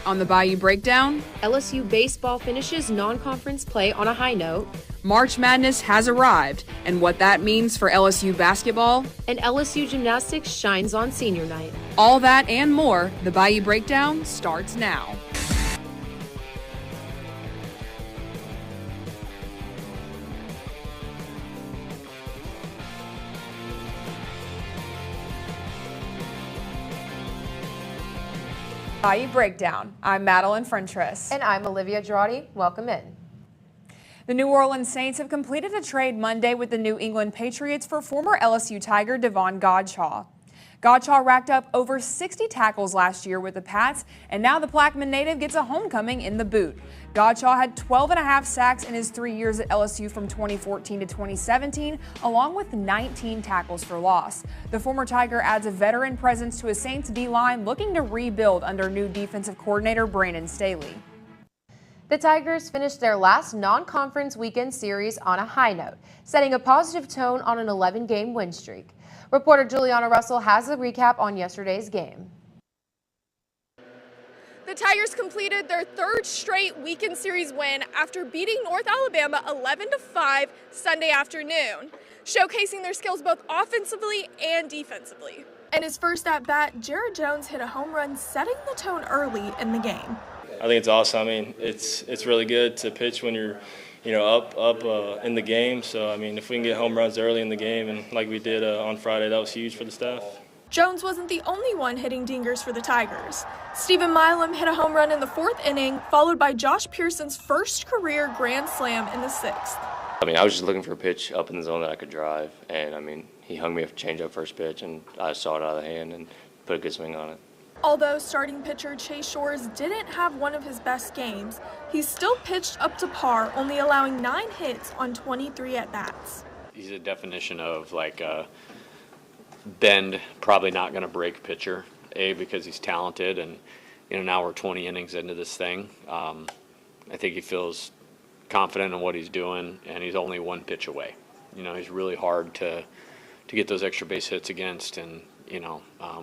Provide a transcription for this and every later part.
On the Bayou Breakdown, LSU Baseball finishes non-conference play on a high note. March Madness has arrived, and what that means for LSU Basketball. And LSU Gymnastics shines on senior night. All that and more, the Bayou Breakdown starts now. Bayou Breakdown. I'm Madelyn Frentress. And I'm Olivia Drawdy. Welcome in. The New Orleans Saints have completed a trade Monday with the New England Patriots for former LSU Tiger Devon Godchaux. Godchaux racked up over 60 tackles last year with the Pats, and now the Plaquemine native gets a homecoming in the boot. Godchaux had 12.5 sacks in his 3 years at LSU from 2014 to 2017, along with 19 tackles for loss. The former Tiger adds a veteran presence to a Saints D-line looking to rebuild under new defensive coordinator Brandon Staley. The Tigers finished their last non-conference weekend series on a high note, setting a positive tone on an 11-game win streak. Reporter Juliana Russell has a recap on yesterday's game. The Tigers completed their third straight weekend series win after beating North Alabama 11-5 Sunday afternoon, showcasing their skills both offensively and defensively. In his first at-bat, Jared Jones hit a home run, setting the tone early in the game. I think it's awesome. I mean, it's really good to pitch when you're up in the game. So, I mean, if we can get home runs early in the game, and like we did on Friday, that was huge for the staff. Jones wasn't the only one hitting dingers for the Tigers. Stephen Milam hit a home run in the fourth inning, followed by Josh Pearson's first career grand slam in the sixth. I mean, I was just looking for a pitch up in the zone that I could drive, and I mean, he hung me a change-up first pitch, and I saw it out of the hand and put a good swing on it. Although starting pitcher Chase Shores didn't have one of his best games, he still pitched up to par, only allowing 9 hits on 23 at-bats. He's a definition of like a bend, probably not going to break pitcher, because he's talented, and now we're 20 innings into this thing. I think he feels confident in what he's doing, and he's only one pitch away. He's really hard to get those extra base hits against, and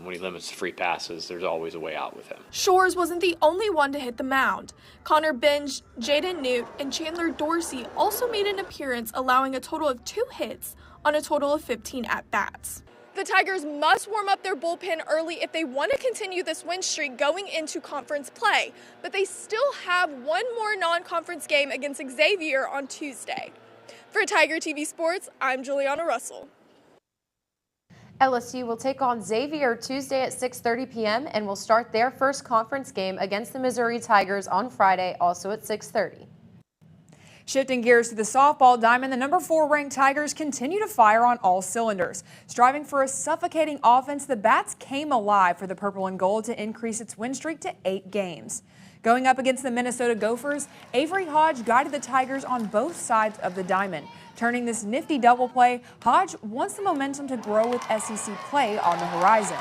when he limits free passes, there's always a way out with him. Shores wasn't the only one to hit the mound. Connor Binge, Jaden Newt, and Chandler Dorsey also made an appearance, allowing a total of 2 hits on a total of 15 at-bats. The Tigers must warm up their bullpen early if they want to continue this win streak going into conference play, but they still have one more non-conference game against Xavier on Tuesday. For Tiger TV Sports, I'm Juliana Russell. LSU will take on Xavier Tuesday at 6:30 p.m. and will start their first conference game against the Missouri Tigers on Friday, also at 6:30. Shifting gears to the softball diamond, the number 4 ranked Tigers continue to fire on all cylinders. Striving for a suffocating offense, the Bats came alive for the purple and gold to increase its win streak to 8 games. Going up against the Minnesota Gophers, Avery Hodge guided the Tigers on both sides of the diamond. Turning this nifty double play, Hodge wants the momentum to grow with SEC play on the horizon.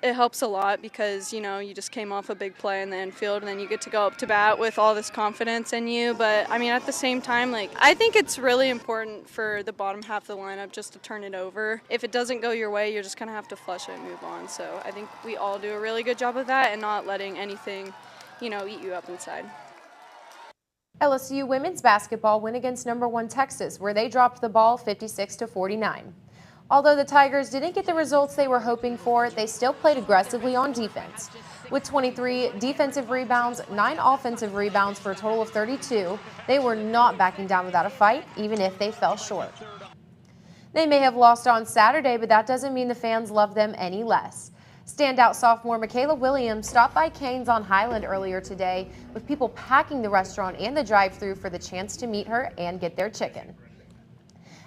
It helps a lot because, you just came off a big play in the infield, and then you get to go up to bat with all this confidence in you. But, I mean, at the same time, I think it's really important for the bottom half of the lineup just to turn it over. If it doesn't go your way, you're just going to have to flush it and move on. So I think we all do a really good job of that and not letting anything, eat you up inside. LSU women's basketball win against number 1 Texas, where they dropped the ball 56-49. Although the Tigers didn't get the results they were hoping for, they still played aggressively on defense. With 23 defensive rebounds, 9 offensive rebounds for a total of 32, they were not backing down without a fight, even if they fell short. They may have lost on Saturday, but that doesn't mean the fans love them any less. Standout sophomore Michaela Williams stopped by Cane's on Highland earlier today, with people packing the restaurant and the drive-thru for the chance to meet her and get their chicken.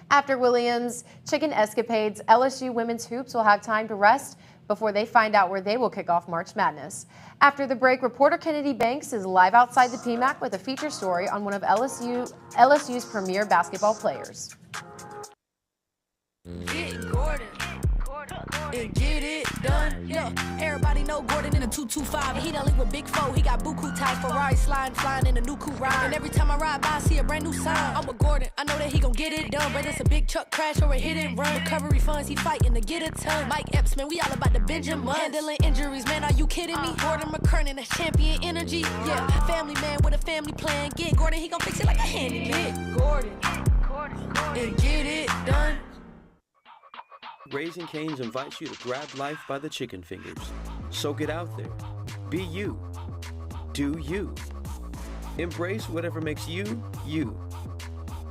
After Williams' chicken escapades, LSU women's hoops will have time to rest before they find out where they will kick off March Madness. After the break, reporter Kennedy Banks is live outside the PMAC with a feature story on one of LSU's premier basketball players. Get Gordon. And get it done. Yeah, everybody know Gordon in a 225. He done link with Big Foe. He got buku ties, Ferrari sliding, flying in a new coupe ride. And every time I ride by, I see a brand new sign. I'm with Gordon. I know that he gon' get it done. Whether it's a big truck crash or a hit and run. Recovery funds, he fighting to get a ton. Mike Epps, man, we all about the Benjamin. Handling injuries, man, are you kidding me? Gordon McKernan, that's champion energy. Yeah, family man with a family plan. Get Gordon, he gon' fix it like a handyman. Get Gordon, and get it done. Raising Cane's invites you to grab life by the chicken fingers. So get out there. Be you. Do you. Embrace whatever makes you, you.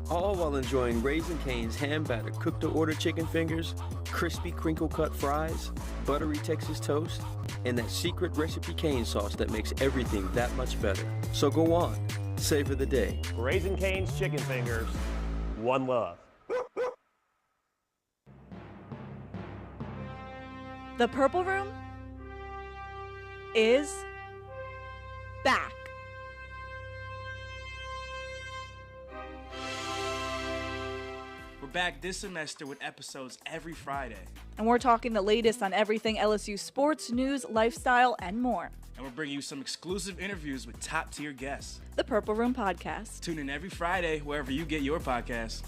All while enjoying Raising Cane's hand-battered cooked-to-order chicken fingers, crispy crinkle-cut fries, buttery Texas toast, and that secret recipe cane sauce that makes everything that much better. So go on, savor the day. Raising Cane's chicken fingers, one love. The Purple Room is back. We're back this semester with episodes every Friday. And we're talking the latest on everything LSU sports, news, lifestyle, and more. And we're bringing you some exclusive interviews with top-tier guests. The Purple Room Podcast. Tune in every Friday wherever you get your podcasts.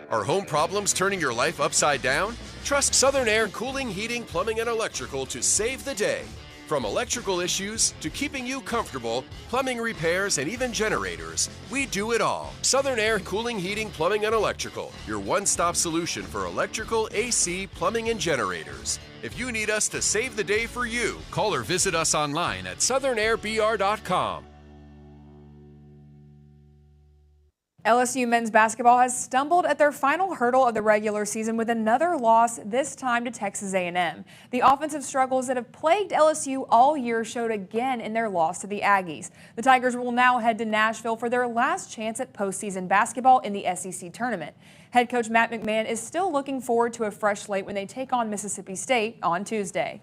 Are home problems turning your life upside down? Trust Southern Air Cooling, Heating, Plumbing, and Electrical to save the day. From electrical issues to keeping you comfortable, plumbing repairs, and even generators, we do it all. Southern Air Cooling, Heating, Plumbing, and Electrical, your one-stop solution for electrical, AC, plumbing, and generators. If you need us to save the day for you, call or visit us online at southernairbr.com. LSU men's basketball has stumbled at their final hurdle of the regular season with another loss, this time to Texas A&M. The offensive struggles that have plagued LSU all year showed again in their loss to the Aggies. The Tigers will now head to Nashville for their last chance at postseason basketball in the SEC tournament. Head coach Matt McMahon is still looking forward to a fresh slate when they take on Mississippi State on Tuesday.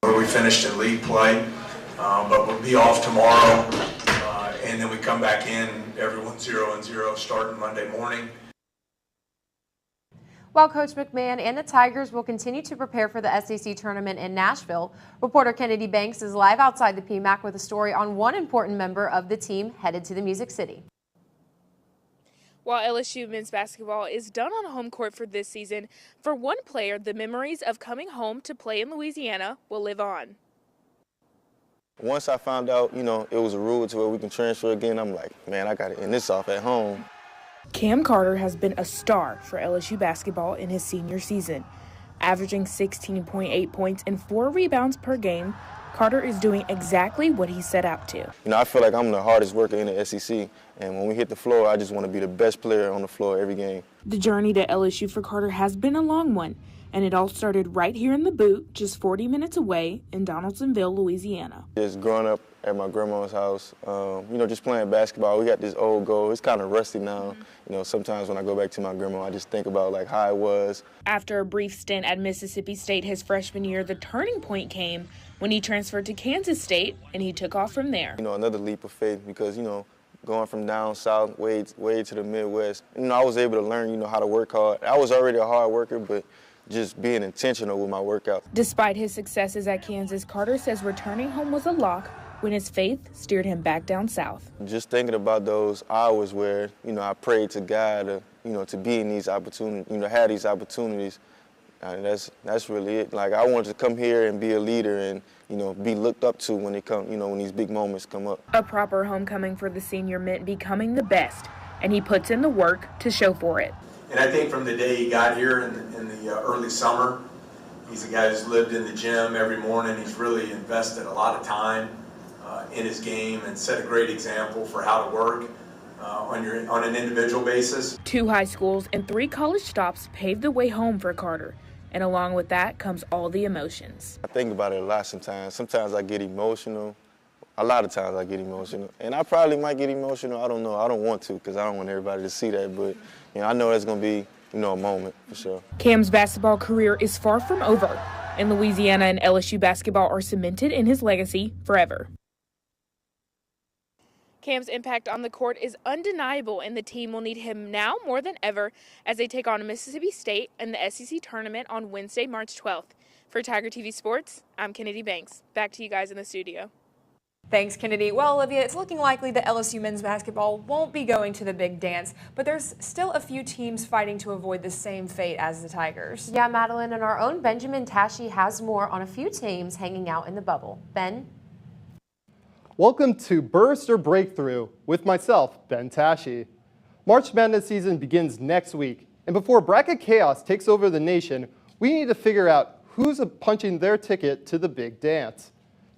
We finished in league play. But we'll be off tomorrow, and then we come back in, everyone's 0-0 starting Monday morning. While Coach McMahon and the Tigers will continue to prepare for the SEC tournament in Nashville, reporter Kennedy Banks is live outside the PMAC with a story on one important member of the team headed to the Music City. While LSU men's basketball is done on home court for this season, for one player, the memories of coming home to play in Louisiana will live on. Once I found out, it was a rule to where we can transfer again, I'm like, man, I got to end this off at home. Cam Carter has been a star for LSU basketball in his senior season. Averaging 16.8 points and 4 rebounds per game, Carter is doing exactly what he set out to. I feel like I'm the hardest worker in the SEC, and when we hit the floor, I just want to be the best player on the floor every game. The journey to LSU for Carter has been a long one, and it all started right here in the Boot, just 40 minutes away in Donaldsonville, Louisiana. Just growing up at my grandma's house, just playing basketball. We got this old goal. It's kind of rusty now. Sometimes when I go back to my grandma, I just think about how it was. After a brief stint at Mississippi State his freshman year, the turning point came when he transferred to Kansas State, and he took off from there. Another leap of faith because, going from down south way to the Midwest, I was able to learn, how to work hard. I was already a hard worker, but just being intentional with my workout. Despite his successes at Kansas, Carter says returning home was a lock when his faith steered him back down south. Just thinking about those hours where, I prayed to God, to be in these opportunities, have these opportunities. That's really it. I wanted to come here and be a leader and, be looked up to when when these big moments come up. A proper homecoming for the senior meant becoming the best, and he puts in the work to show for it. And I think from the day he got here in the early summer, he's a guy who's lived in the gym every morning. He's really invested a lot of time in his game and set a great example for how to work on an individual basis. 2 high schools and 3 college stops paved the way home for Carter. And along with that comes all the emotions. I think about it a lot sometimes. Sometimes I get emotional. A lot of times I get emotional. And I probably might get emotional. I don't know. I don't want to because I don't want everybody to see that. But I know it's going to be, a moment for sure. Cam's basketball career is far from over. In Louisiana, and LSU basketball are cemented in his legacy forever. Cam's impact on the court is undeniable, and the team will need him now more than ever as they take on Mississippi State in the SEC tournament on Wednesday, March 12th. For Tiger TV Sports, I'm Kennedy Banks. Back to you guys in the studio. Thanks, Kennedy. Well, Olivia, it's looking likely that LSU men's basketball won't be going to the big dance, but there's still a few teams fighting to avoid the same fate as the Tigers. Yeah, Madeline, and our own Benjamin Tashi has more on a few teams hanging out in the bubble. Ben? Welcome to Burst or Breakthrough with myself, Ben Tashi. March Madness season begins next week, and before bracket chaos takes over the nation, we need to figure out who's punching their ticket to the big dance.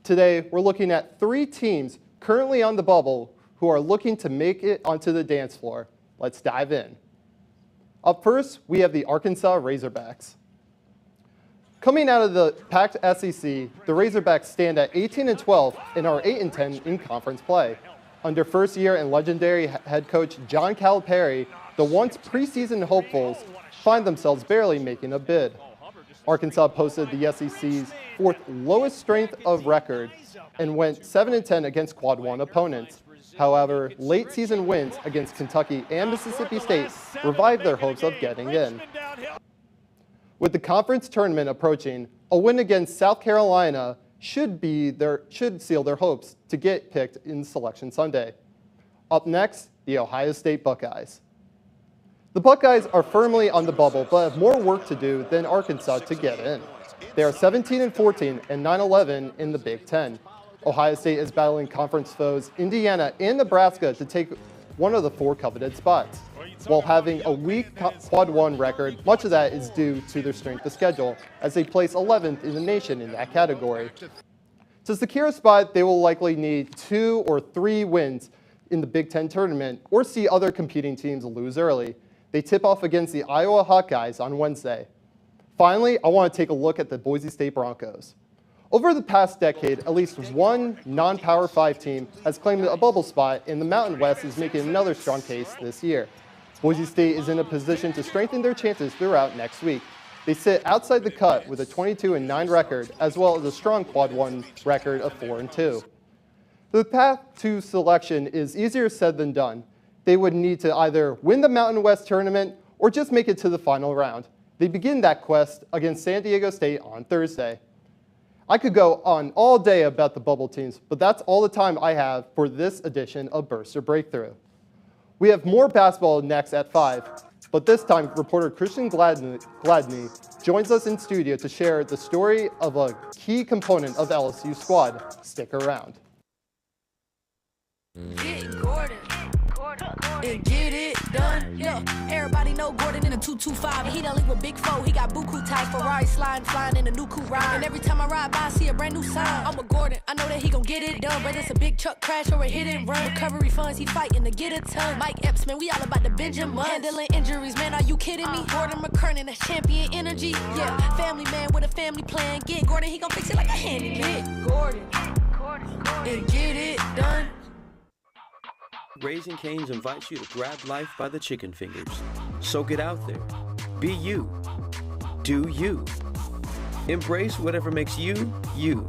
Today, we're looking at 3 teams currently on the bubble who are looking to make it onto the dance floor. Let's dive in. Up first, we have the Arkansas Razorbacks. Coming out of the packed SEC, the Razorbacks stand at 18-12 and are 8-10 in conference play. Under first-year and legendary head coach John Calipari, the once preseason hopefuls find themselves barely making a bid. Arkansas posted the SEC's 4th lowest strength of record and went 7-10 against Quad 1 opponents. However, late season wins against Kentucky and Mississippi State revived their hopes of getting in. With the conference tournament approaching, a win against South Carolina should seal their hopes to get picked in Selection Sunday. Up next, the Ohio State Buckeyes. The Buckeyes are firmly on the bubble, but have more work to do than Arkansas to get in. They are 17-14 and 9-11 in the Big Ten. Ohio State is battling conference foes Indiana and Nebraska to take one of the 4 coveted spots. While having a weak Quad 1 record, much of that is due to their strength of schedule, as they place 11th in the nation in that category. To secure a spot, they will likely need 2 or 3 wins in the Big Ten tournament or see other competing teams lose early. They tip off against the Iowa Hawkeyes on Wednesday. Finally, I want to take a look at the Boise State Broncos. Over the past decade, at least one non-Power 5 team has claimed a bubble spot, and the Mountain West is making another strong case this year. Boise State is in a position to strengthen their chances throughout next week. They sit outside the cut with a 22-9 record, as well as a strong Quad 1 record of 4-2. The path to selection is easier said than done. They would need to either win the Mountain West tournament or just make it to the final round. They begin that quest against San Diego State on Thursday. I could go on all day about the bubble teams, but that's all the time I have for this edition of Burst or Breakthrough. We have more basketball next at 5, but this time reporter Christian Gladney joins us in studio to share the story of a key component of LSU squad. Stick around. And get it done. Yeah, everybody know Gordon in a 225. And he done link with Big Foe. He got buku ties, Ferrari sliding, flying in a new coupe ride. And every time I ride by, I see a brand new sign. I'm with Gordon. I know that he gon' get it done. Whether it's a big truck crash or a hit and run. Recovery funds, he fighting to get a ton. Mike Epps, man, we all about the Benjamin. Handling injuries, man, are you kidding me? Gordon McKernan, that's champion energy. Yeah, family man with a family plan. Get Gordon, he gon' fix it like a handyman. Get Gordon. And get it done. Raising Cane's invites you to grab life by the chicken fingers. So get out there. Be you. Do you. Embrace whatever makes you, you.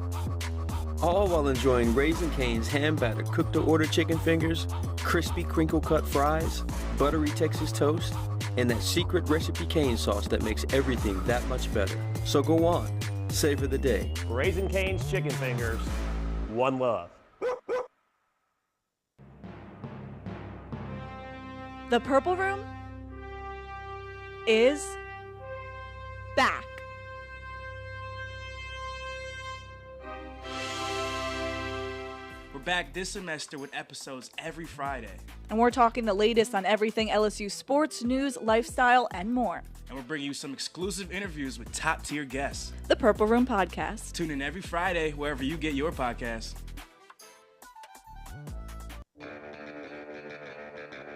All while enjoying Raising Cane's hand-battered cooked-to-order chicken fingers, crispy crinkle-cut fries, buttery Texas toast, and that secret recipe cane sauce that makes everything that much better. So go on. Savor the day. Raising Cane's chicken fingers. One love. The Purple Room is back. We're back this semester with episodes every Friday. And we're talking the latest on everything LSU sports, news, lifestyle, and more. And we're bringing you some exclusive interviews with top-tier guests. The Purple Room Podcast. Tune in every Friday wherever you get your podcasts.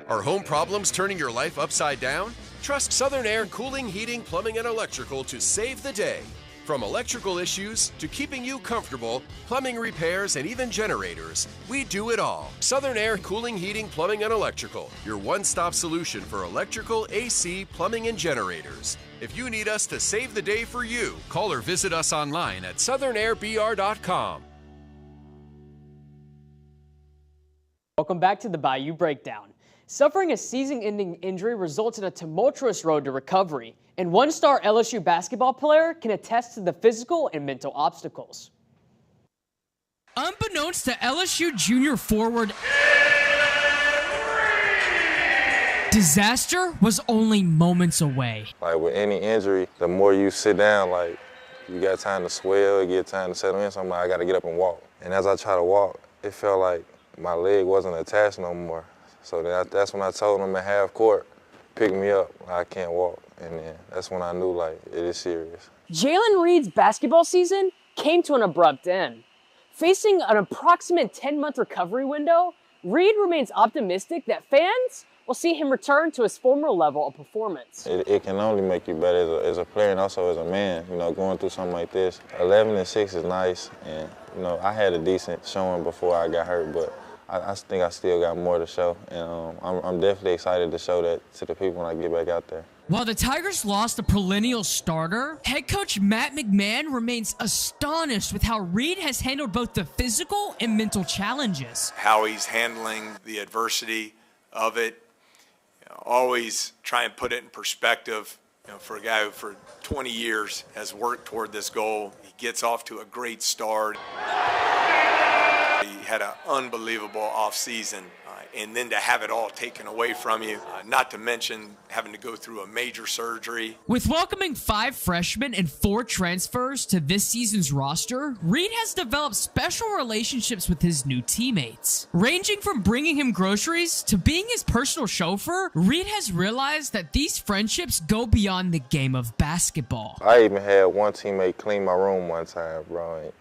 Are home problems turning your life upside down? Trust Southern Air Cooling, Heating, Plumbing, and Electrical to save the day. From electrical issues to keeping you comfortable, plumbing repairs, and even generators, we do it all. Southern Air Cooling, Heating, Plumbing, and Electrical, your one-stop solution for electrical, AC, plumbing, and generators. If you need us to save the day for you, call or visit us online at southernnairbr.com. Welcome back to the Bayou Breakdown. Suffering a season-ending injury results in a tumultuous road to recovery, and one-star LSU basketball player can attest to the physical and mental obstacles. Unbeknownst to LSU junior forward, disaster was only moments away. Like with any injury, the more you sit down, like you got time to swell, you get time to settle in, so I'm like, I gotta get up and walk. And as I try to walk, it felt like my leg wasn't attached no more. So that's when I told him at half court, pick me up, I can't walk. And then that's when I knew, like, it is serious. Jalen Reed's basketball season came to an abrupt end. Facing an approximate 10-month recovery window, Reed remains optimistic that fans will see him return to his former level of performance. It can only make you better as a player and also as a man, you know, going through something like this. 11-6 is nice, and, you know, I had a decent showing before I got hurt, but I think I still got more to show, and I'm definitely excited to show that to the people when I get back out there. While the Tigers lost a perennial starter, head coach Matt McMahon remains astonished with how Reed has handled both the physical and mental challenges. How he's handling the adversity of it, always try and put it in perspective. You know, for a guy who for 20 years has worked toward this goal, he gets off to a great start. He had an unbelievable offseason, and then to have it all taken away from you, not to mention having to go through a major surgery. With welcoming 5 freshmen and 4 transfers to this season's roster, Reed has developed special relationships with his new teammates. Ranging from bringing him groceries to being his personal chauffeur, Reed has realized that these friendships go beyond the game of basketball. I even had one teammate clean my room one time, bro.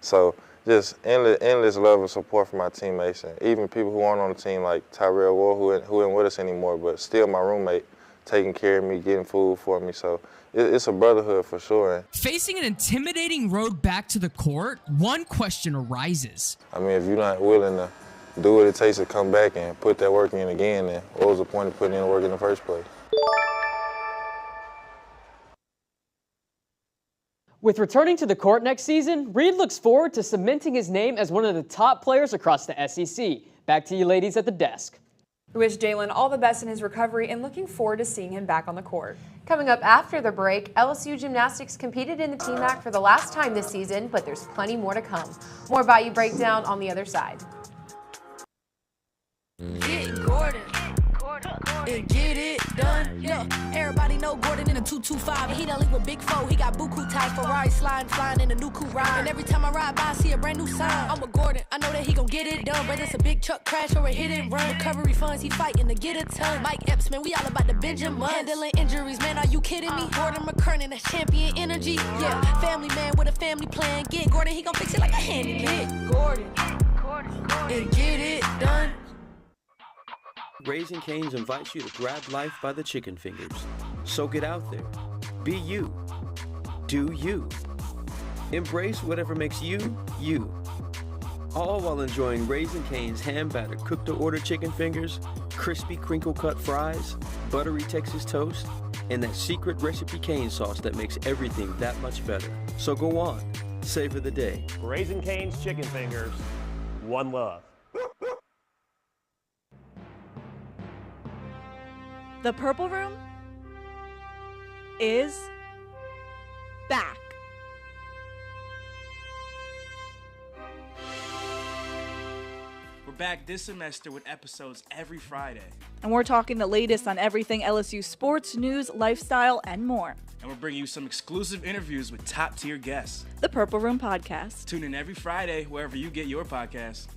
So just endless love and support from my teammates, and even people who aren't on the team, like Tyrell Ward, who ain't with us anymore, but still my roommate, taking care of me, getting food for me. So it's a brotherhood for sure. Facing an intimidating road back to the court, one question arises. I mean, if you're not willing to do what it takes to come back and put that work in again, then what was the point of putting in the work in the first place? With returning to the court next season, Reed looks forward to cementing his name as one of the top players across the SEC. Back to you ladies at the desk. We wish Jalen all the best in his recovery and looking forward to seeing him back on the court. Coming up after the break, LSU Gymnastics competed in the TMAC for the last time this season, but there's plenty more to come. More Bayou Breakdown on the other side. Get Gordon. And get it done. Yeah, everybody know Gordon in a 225. He done link with Big Foe. He got buku ties, Ferrari sliding, flying in a new coupe ride. And every time I ride by, I see a brand new sign. I'm a Gordon. I know that he gon' get it done. Whether it's a big truck crash or a hit and run. Recovery funds, he fighting to get a ton. Mike Epps, man, we all about the Benjamin. Handling injuries, man, are you kidding me? Gordon McKernan, that's champion energy. Yeah, family man with a family plan. Get Gordon, he gon' fix it like a handyman. Get Gordon. And get it done. Raising Cane's invites you to grab life by the chicken fingers. So get out there. Be you. Do you. Embrace whatever makes you, you. All while enjoying Raising Cane's hand-battered cooked-to-order chicken fingers, crispy crinkle-cut fries, buttery Texas toast, and that secret recipe cane sauce that makes everything that much better. So go on. Savor the day. Raising Cane's chicken fingers. One love. The Purple Room is back. We're back this semester with episodes every Friday. And we're talking the latest on everything LSU sports, news, lifestyle, and more. And we're bringing you some exclusive interviews with top-tier guests. The Purple Room Podcast. Tune in every Friday wherever you get your podcasts.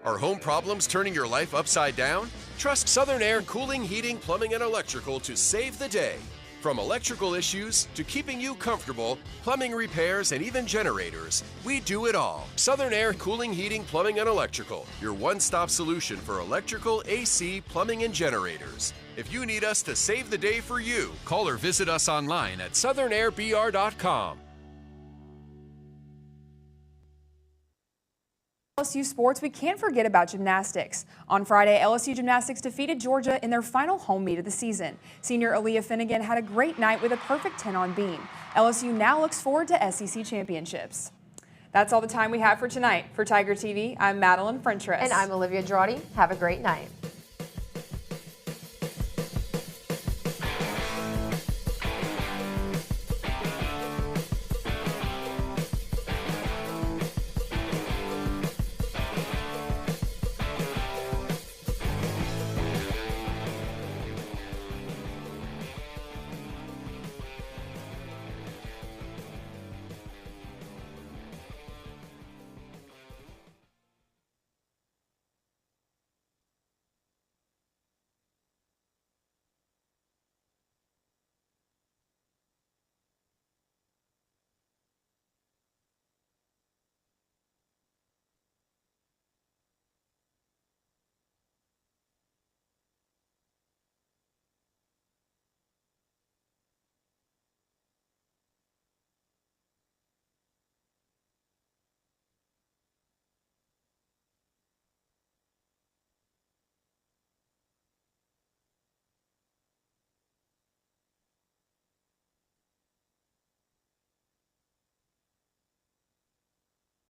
Are home problems turning your life upside down? Trust Southern Air Cooling, Heating, Plumbing, and Electrical to save the day. From electrical issues to keeping you comfortable, plumbing repairs, and even generators, we do it all. Southern Air Cooling, Heating, Plumbing, and Electrical, your one-stop solution for electrical, AC, plumbing, and generators. If you need us to save the day for you, call or visit us online at southernairbr.com. LSU sports, we can't forget about gymnastics. On Friday, LSU Gymnastics defeated Georgia in their final home meet of the season. Senior Olivia Finnegan had a great night with a perfect 10 on beam. LSU now looks forward to SEC championships. That's all the time we have for tonight. For Tiger TV, I'm Madelyn Frentress. And I'm Olivia Drawdy. Have a great night.